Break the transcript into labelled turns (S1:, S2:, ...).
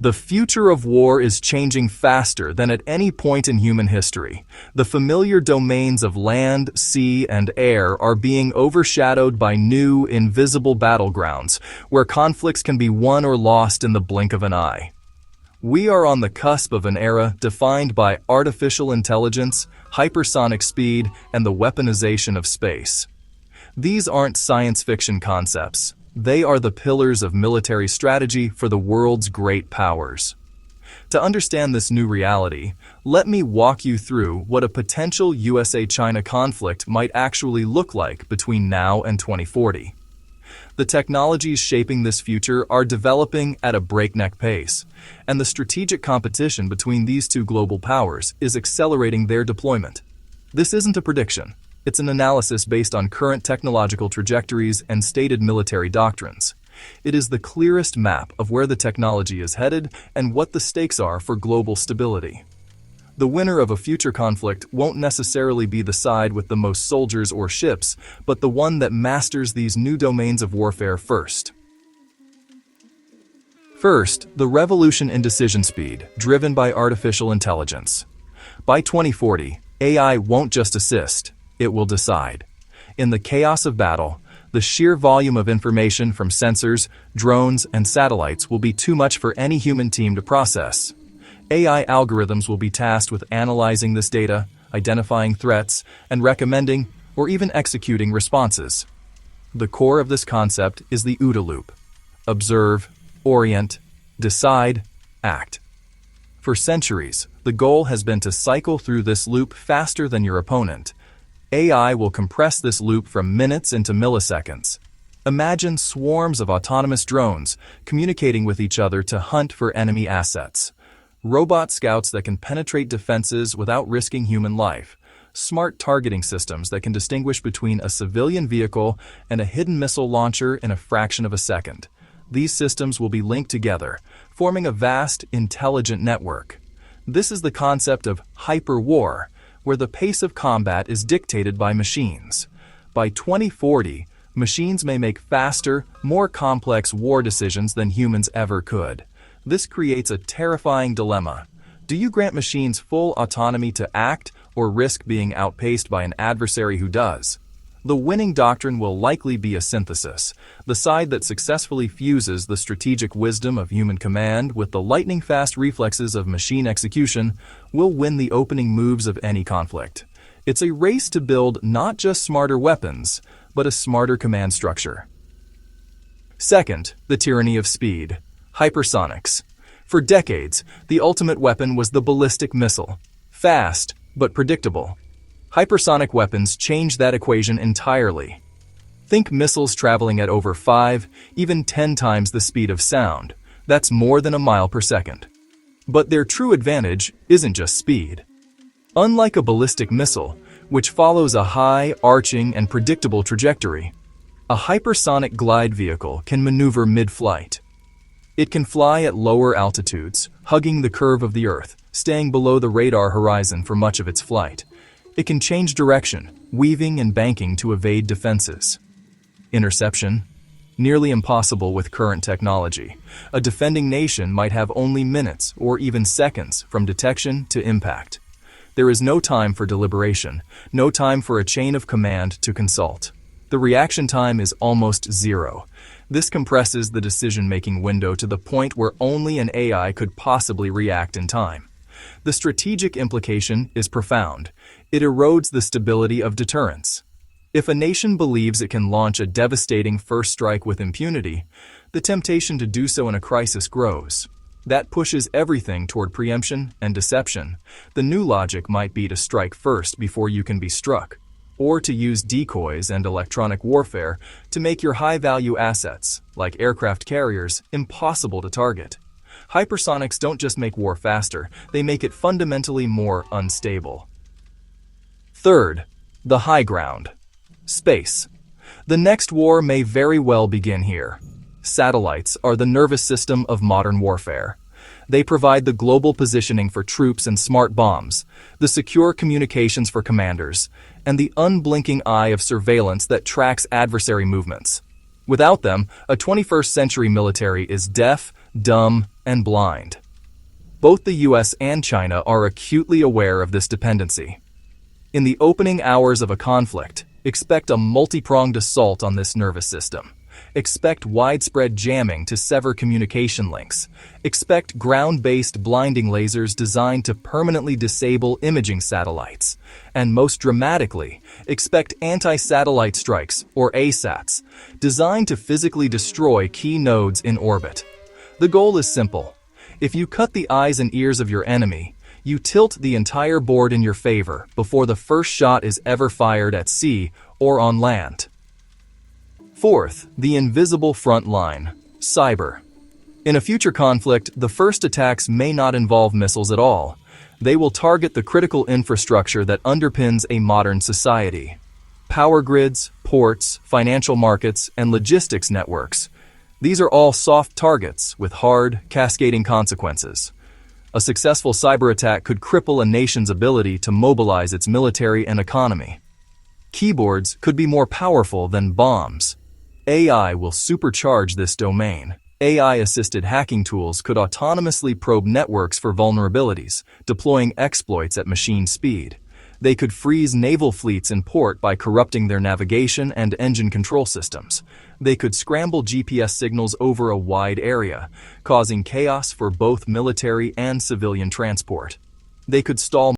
S1: The future of war is changing faster than at any point in human history. The familiar domains of land, sea, and air are being overshadowed by new, invisible battlegrounds, where conflicts can be won or lost in the blink of an eye. We are on the cusp of an era defined by artificial intelligence, hypersonic speed, and the weaponization of space. These aren't science fiction concepts. They are the pillars of military strategy for the world's great powers. To understand this new reality, let me walk you through what a potential USA-China conflict might actually look like between now and 2040. The technologies shaping this future are developing at a breakneck pace, and the strategic competition between these two global powers is accelerating their deployment. This isn't a prediction. It's an analysis based on current technological trajectories and stated military doctrines. It is the clearest map of where the technology is headed and what the stakes are for global stability. The winner of a future conflict won't necessarily be the side with the most soldiers or ships, but the one that masters these new domains of warfare first. First, the revolution in decision speed, driven by artificial intelligence. By 2040, AI won't just assist. It will decide. In the chaos of battle, the sheer volume of information from sensors, drones, and satellites will be too much for any human team to process. AI algorithms will be tasked with analyzing this data, identifying threats, and recommending or even executing responses. The core of this concept is the OODA loop: observe, orient, decide, act. For centuries, the goal has been to cycle through this loop faster than your opponent. AI will compress this loop from minutes into milliseconds. Imagine swarms of autonomous drones communicating with each other to hunt for enemy assets. Robot scouts that can penetrate defenses without risking human life. Smart targeting systems that can distinguish between a civilian vehicle and a hidden missile launcher in a fraction of a second. These systems will be linked together, forming a vast, intelligent network. This is the concept of hyperwar, where the pace of combat is dictated by machines. By 2040, machines may make faster, more complex war decisions than humans ever could. This creates a terrifying dilemma. Do you grant machines full autonomy to act or risk being outpaced by an adversary who does? The winning doctrine will likely be a synthesis, the side that successfully fuses the strategic wisdom of human command with the lightning-fast reflexes of machine execution will win the opening moves of any conflict. It's a race to build not just smarter weapons, but a smarter command structure. Second, the tyranny of speed. Hypersonics. For decades, the ultimate weapon was the ballistic missile. Fast, but predictable. Hypersonic weapons change that equation entirely. Think missiles traveling at over 5, even 10 times the speed of sound. That's more than a mile per second. But their true advantage isn't just speed. Unlike a ballistic missile, which follows a high, arching, and predictable trajectory, a hypersonic glide vehicle can maneuver mid-flight. It can fly at lower altitudes, hugging the curve of the Earth, staying below the radar horizon for much of its flight. It can change direction, weaving and banking to evade defenses. Interception? Nearly impossible with current technology. A defending nation might have only minutes or even seconds from detection to impact. There is no time for deliberation, no time for a chain of command to consult. The reaction time is almost zero. This compresses the decision-making window to the point where only an AI could possibly react in time. The strategic implication is profound. It erodes the stability of deterrence. If a nation believes it can launch a devastating first strike with impunity, the temptation to do so in a crisis grows. That pushes everything toward preemption and deception. The new logic might be to strike first before you can be struck, or to use decoys and electronic warfare to make your high-value assets, like aircraft carriers, impossible to target. Hypersonics don't just make war faster, they make it fundamentally more unstable. Third, the high ground. Space. The next war may very well begin here. Satellites are the nervous system of modern warfare. They provide the global positioning for troops and smart bombs, the secure communications for commanders, and the unblinking eye of surveillance that tracks adversary movements. Without them, a 21st century military is deaf, dumb, and blind. Both the US and China are acutely aware of this dependency. In the opening hours of a conflict, expect a multi-pronged assault on this nervous system. Expect widespread jamming to sever communication links. Expect ground-based blinding lasers designed to permanently disable imaging satellites. And most dramatically, expect anti-satellite strikes, or ASATs, designed to physically destroy key nodes in orbit. The goal is simple. If you cut the eyes and ears of your enemy, you tilt the entire board in your favor before the first shot is ever fired at sea or on land. Fourth, the invisible front line, cyber. In a future conflict, the first attacks may not involve missiles at all. They will target the critical infrastructure that underpins a modern society. Power grids, ports, financial markets, and logistics networks. These are all soft targets with hard, cascading consequences. A successful cyber attack could cripple a nation's ability to mobilize its military and economy. Keyboards could be more powerful than bombs. AI will supercharge this domain. AI-assisted hacking tools could autonomously probe networks for vulnerabilities, deploying exploits at machine speed. They could freeze naval fleets in port by corrupting their navigation and engine control systems. They could scramble GPS signals over a wide area, causing chaos for both military and civilian transport. They could stall